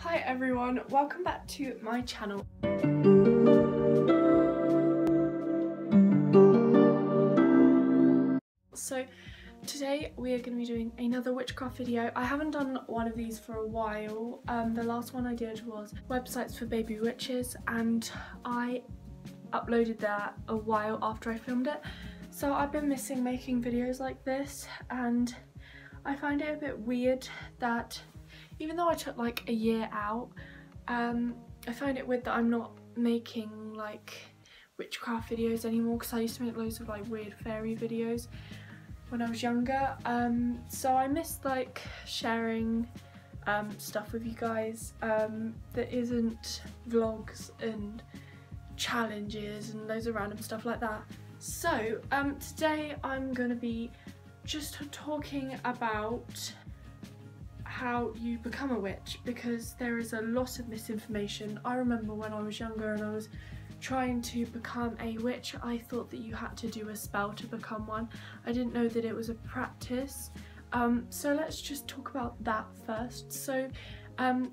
Hi everyone, welcome back to my channel. So today we are going to be doing another witchcraft video. I haven't done one of these for a while. The last one I did was websites for baby witches, and I uploaded that a while after I filmed it. So I've been missing making videos like this, and I find it a bit weird that even though I took like a year out, I find it weird that I'm not making like witchcraft videos anymore, because I used to make loads of like weird fairy videos when I was younger. So I miss like sharing stuff with you guys that isn't vlogs and challenges and loads of random stuff like that. So today I'm going to be just talking about how you become a witch, because there is a lot of misinformation. I remember when I was younger and I was trying to become a witch, I thought that you had to do a spell to become one. I didn't know that it was a practice. So let's just talk about that first. So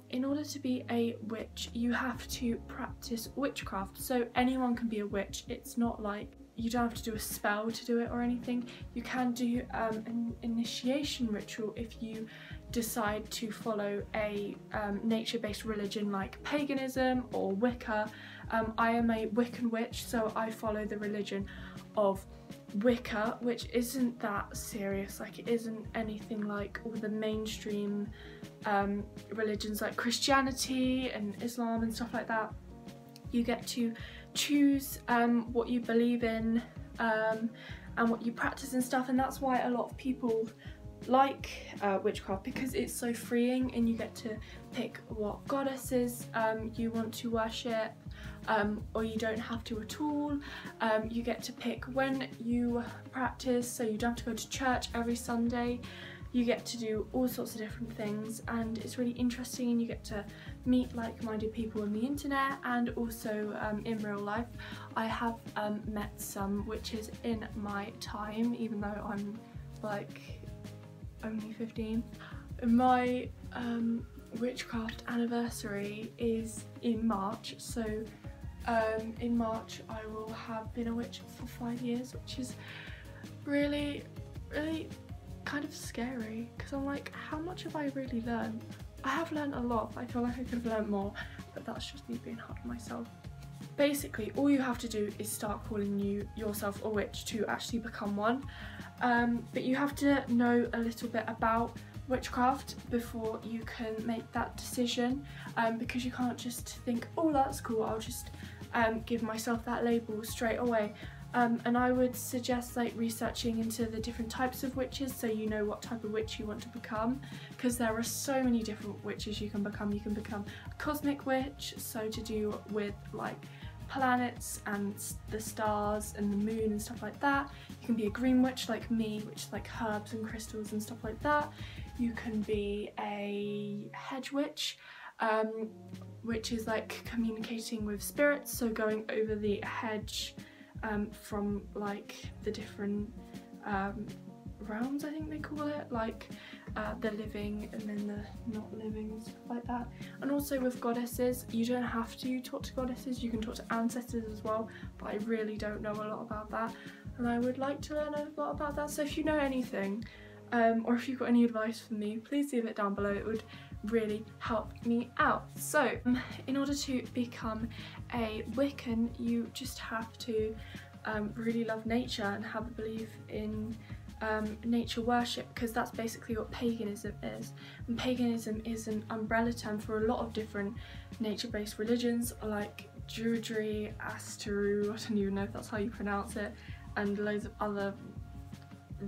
in order to be a witch, you have to practice witchcraft. So anyone can be a witch. It's not like you don't have to do a spell to do it or anything. You can do an initiation ritual if you decide to follow a nature-based religion like paganism or Wicca. I am a Wiccan witch, so I follow the religion of Wicca, which isn't that serious. Like, it isn't anything like all the mainstream religions like Christianity and Islam and stuff like that. You get to choose what you believe in and what you practice and stuff, and that's why a lot of people like witchcraft, because it's so freeing and you get to pick what goddesses you want to worship, or you don't have to at all. You get to pick when you practice, so you don't have to go to church every Sunday. You get to do all sorts of different things, and it's really interesting, and you get to meet like-minded people on the internet and also in real life. I have met some witches in my time, even though I'm like only 15. My witchcraft anniversary is in March, so in March I will have been a witch for 5 years, which is really kind of scary, because I'm like, how much have I really learned? I have learned a lot. I feel like I could have learned more, but that's just me being hard on myself. Basically, all you have to do is start calling yourself a witch to actually become one. But you have to know a little bit about witchcraft before you can make that decision, because you can't just think, oh, that's cool, I'll just give myself that label straight away. And I would suggest like researching into the different types of witches, so you know what type of witch you want to become, because there are so many different witches you can become. You can become a cosmic witch, so to do with like planets and the stars and the moon and stuff like that. You can be a green witch like me, which is like herbs and crystals and stuff like that. You can be a hedge witch, which is like communicating with spirits, so going over the hedge from like the different realms, I think they call it, like the living and then the not living and stuff like that. And also with goddesses, you don't have to talk to goddesses, you can talk to ancestors as well, but I really don't know a lot about that, and I would like to learn a lot about that. So if you know anything, or if you've got any advice for me, please leave it down below. It would really help me out. So in order to become a Wiccan, you just have to really love nature and have a belief in nature worship, because that's basically what paganism is. And paganism is an umbrella term for a lot of different nature-based religions like Druidry, Asteru, I don't even know if that's how you pronounce it, and loads of other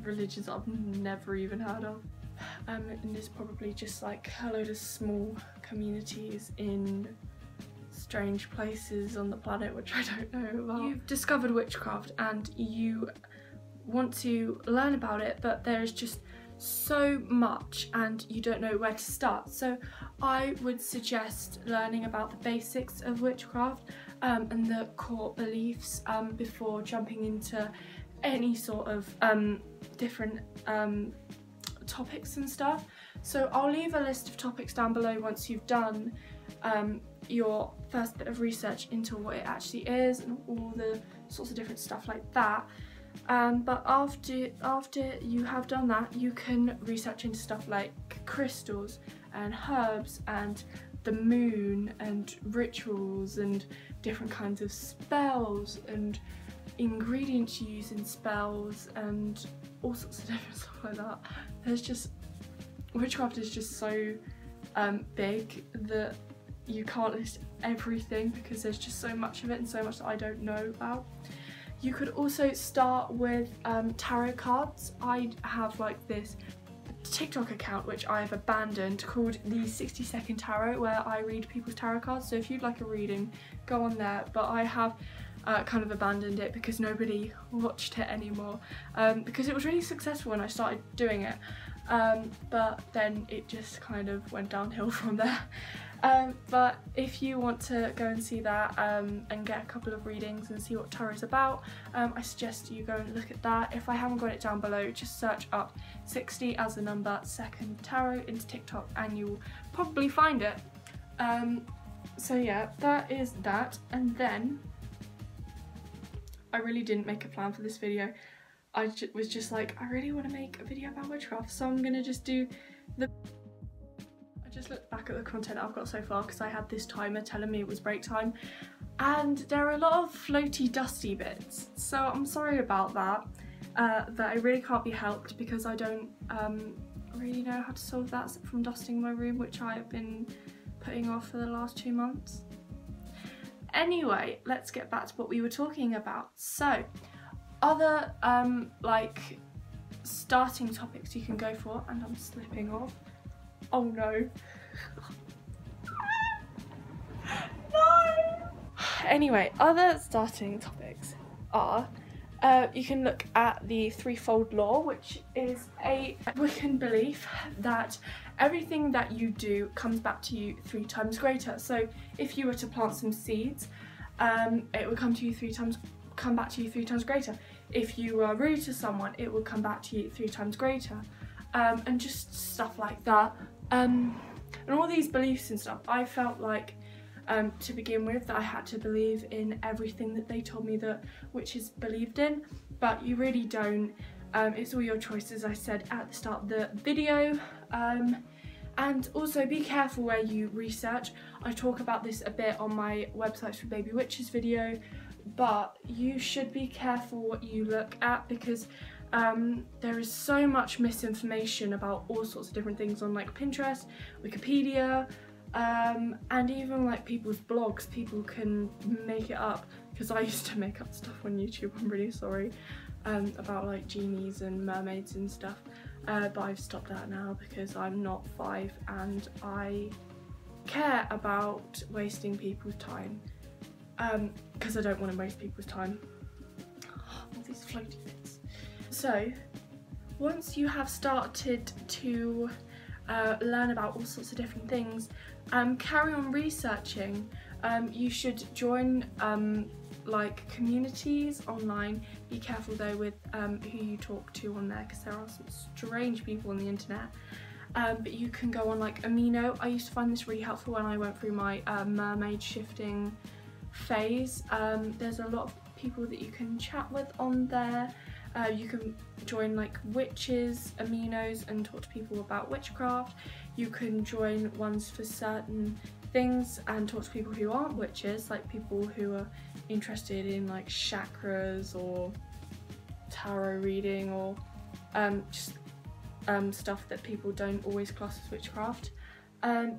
religions I've never even heard of. And there's probably just like a load of small communities in strange places on the planet which I don't know about. You've discovered witchcraft and you want to learn about it, but there is just so much and you don't know where to start. So I would suggest learning about the basics of witchcraft and the core beliefs before jumping into any sort of different topics and stuff. So I'll leave a list of topics down below once you've done your first bit of research into what it actually is and all the sorts of different stuff like that. But after you have done that, you can research into stuff like crystals and herbs and the moon and rituals and different kinds of spells and ingredients you use in spells and all sorts of different stuff like that. There's just, witchcraft is just so big that you can't list everything because there's just so much of it and so much that I don't know about. You could also start with tarot cards. I have like this TikTok account which I've abandoned called the 60-second tarot, where I read people's tarot cards. So if you'd like a reading, go on there, but I have kind of abandoned it because nobody watched it anymore, because it was really successful when I started doing it, but then it just kind of went downhill from there. But if you want to go and see that and get a couple of readings and see what tarot is about, I suggest you go and look at that. If I haven't got it down below, just search up 60 as the number second tarot into TikTok and you'll probably find it. So yeah, that is that. And then I really didn't make a plan for this video. I was just like, I really want to make a video about witchcraft, so I'm gonna just do the... I just looked back at the content I've got so far because I had this timer telling me it was break time, and there are a lot of floaty dusty bits, so I'm sorry about that. That it really can't be helped because I don't really know how to solve that from dusting my room, which I've been putting off for the last 2 months. Anyway, let's get back to what we were talking about. So, other like starting topics you can go for, and I'm slipping off. Oh no. No! Anyway, other starting topics are you can look at the Threefold Law, which is a Wiccan belief that everything that you do comes back to you 3 times greater. So if you were to plant some seeds, it would come back to you 3 times greater. If you were rude to someone, it would come back to you 3 times greater, and just stuff like that. And all these beliefs and stuff, I felt like to begin with that I had to believe in everything that they told me that witches believed in, but you really don't. It's all your choice, as I said at the start of the video. And also be careful where you research. I talk about this a bit on my Websites for Baby Witches video, but you should be careful what you look at because there is so much misinformation about all sorts of different things on like Pinterest, Wikipedia, and even like people's blogs. People can make it up, because I used to make up stuff on YouTube, I'm really sorry, about like genies and mermaids and stuff, but I've stopped that now because I'm not 5 and I care about wasting people's time, because I don't want to waste people's time. All these floaty bits. So once you have started to learn about all sorts of different things, carry on researching. You should join like communities online. Be careful though with who you talk to on there, because there are some strange people on the internet. But you can go on like Amino. I used to find this really helpful when I went through my mermaid shifting phase. There's a lot of people that you can chat with on there. You can join like witches, aminos, and talk to people about witchcraft. You can join ones for certain things and talk to people who aren't witches, like people who are interested in like chakras or tarot reading, or just stuff that people don't always class as witchcraft,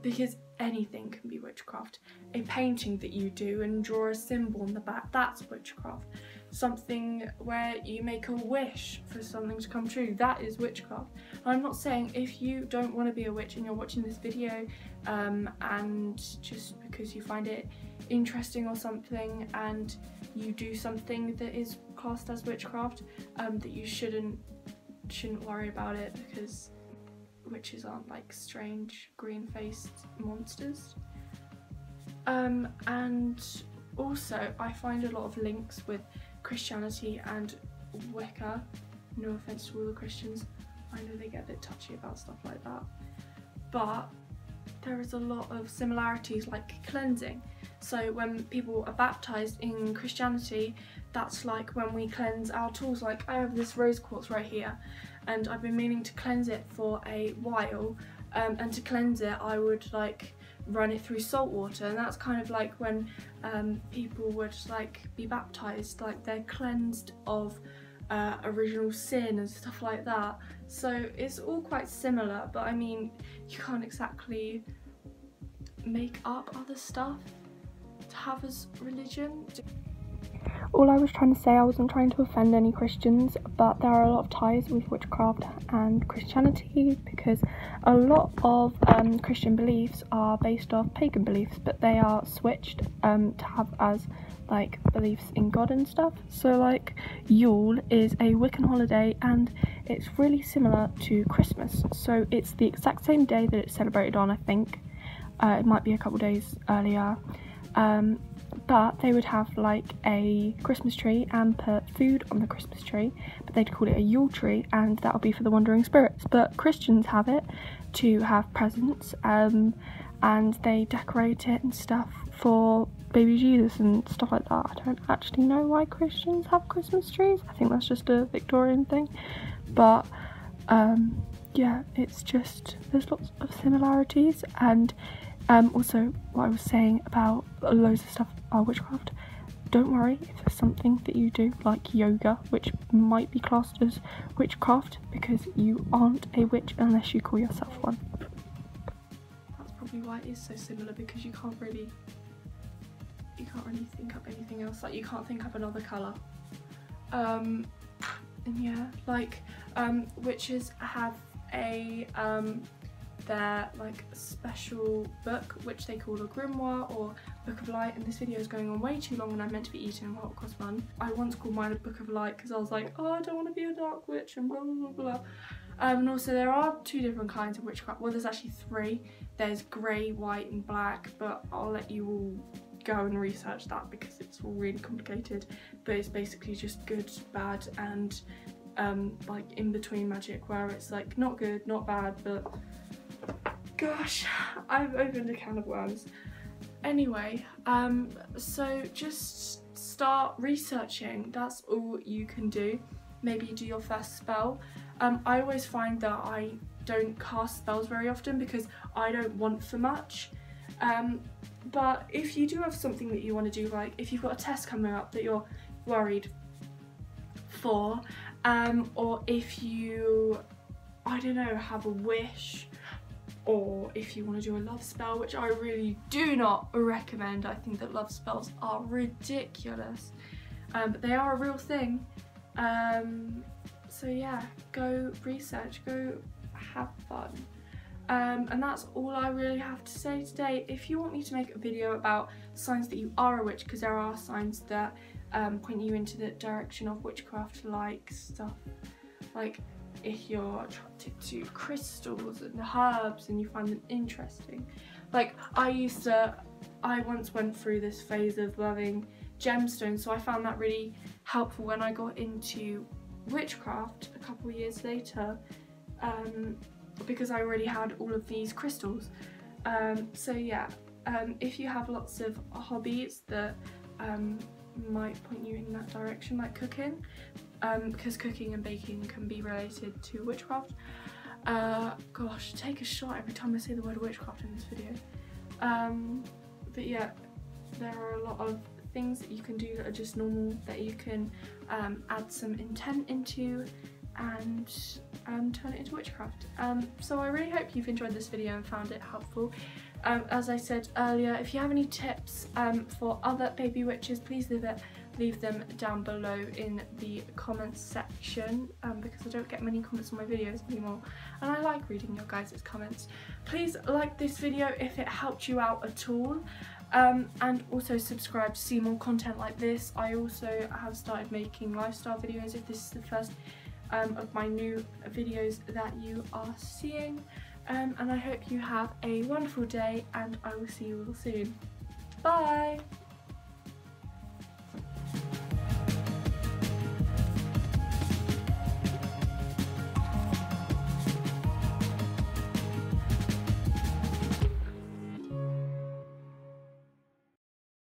because anything can be witchcraft. A painting that you do and draw a symbol on the back, that's witchcraft. Something where you make a wish for something to come true, that is witchcraft. I'm not saying if you don't want to be a witch and you're watching this video and just because you find it interesting or something and you do something that is classed as witchcraft, that you shouldn't worry about it, because witches aren't like strange green-faced monsters. And also I find a lot of links with Christianity and Wicca. No offense to all the Christians, I know they get a bit touchy about stuff like that. but there is a lot of similarities, like cleansing. So when people are baptized in Christianity, that's like when we cleanse our tools. Like I have this rose quartz right here, and I've been meaning to cleanse it for a while, and to cleanse it I would like run it through salt water, and that's kind of like when people would like be baptized, like they're cleansed of original sin and stuff like that. So it's all quite similar, but I mean, you can't exactly make up other stuff to have as religion. All I was trying to say, I wasn't trying to offend any Christians, but there are a lot of ties with witchcraft and Christianity, because a lot of Christian beliefs are based off pagan beliefs, but they are switched to have as like beliefs in God and stuff. So like Yule is a Wiccan holiday, and it's really similar to Christmas. So it's the exact same day that it's celebrated on, I think. It might be a couple days earlier. But they would have like a Christmas tree and put food on the Christmas tree, but they'd call it a Yule tree, and that would be for the wandering spirits. But Christians have it to have presents, and they decorate it and stuff for baby Jesus and stuff like that. I don't actually know why Christians have Christmas trees. I think that's just a Victorian thing, but yeah, it's just, there's lots of similarities. And also what I was saying about loads of stuff about witchcraft, don't worry if there's something that you do like yoga, which might be classed as witchcraft, because you aren't a witch unless you call yourself one. That's probably why it is so similar, because you can't really think up anything else. Like you can't think up another colour. And yeah, like witches have a their like special book, which they call a Grimoire or Book of Light, and this video is going on way too long and I'm meant to be eating a hot cross bun. I once called mine a Book of Light because I was like, oh, I don't want to be a dark witch and blah blah blah blah. And also there are two different kinds of witchcraft. Well, there's actually three. There's grey, white and black, but I'll let you all go and research that because it's all really complicated. But it's basically just good, bad and like in between magic, where it's like not good, not bad, but gosh, I've opened a can of worms. Anyway, so just start researching. That's all you can do. Maybe do your first spell. I always find that I don't cast spells very often because I don't want for much. But if you do have something that you want to do, like if you've got a test coming up that you're worried for, or if you, I don't know, have a wish, or if you want to do a love spell, which I really do not recommend. I think that love spells are ridiculous, but they are a real thing. So yeah, go research, go have fun. And that's all I really have to say today. If you want me to make a video about signs that you are a witch, because there are signs that point you into the direction of witchcraft, like stuff like if you're attracted to crystals and herbs and you find them interesting. Like I once went through this phase of loving gemstones, so I found that really helpful when I got into witchcraft a couple of years later, because I already had all of these crystals. So yeah, if you have lots of hobbies that might point you in that direction, like cooking, because cooking and baking can be related to witchcraft. Gosh, take a shot every time I say the word witchcraft in this video. But yeah, there are a lot of things that you can do that are just normal, that you can add some intent into and turn it into witchcraft. So I really hope you've enjoyed this video and found it helpful. As I said earlier, if you have any tips for other baby witches, please leave them down below in the comments section, because I don't get many comments on my videos anymore and I like reading your guys' comments. Please like this video if it helped you out at all, and also subscribe to see more content like this. I also have started making lifestyle videos if this is the first of my new videos that you are seeing, and I hope you have a wonderful day and I will see you all soon. Bye!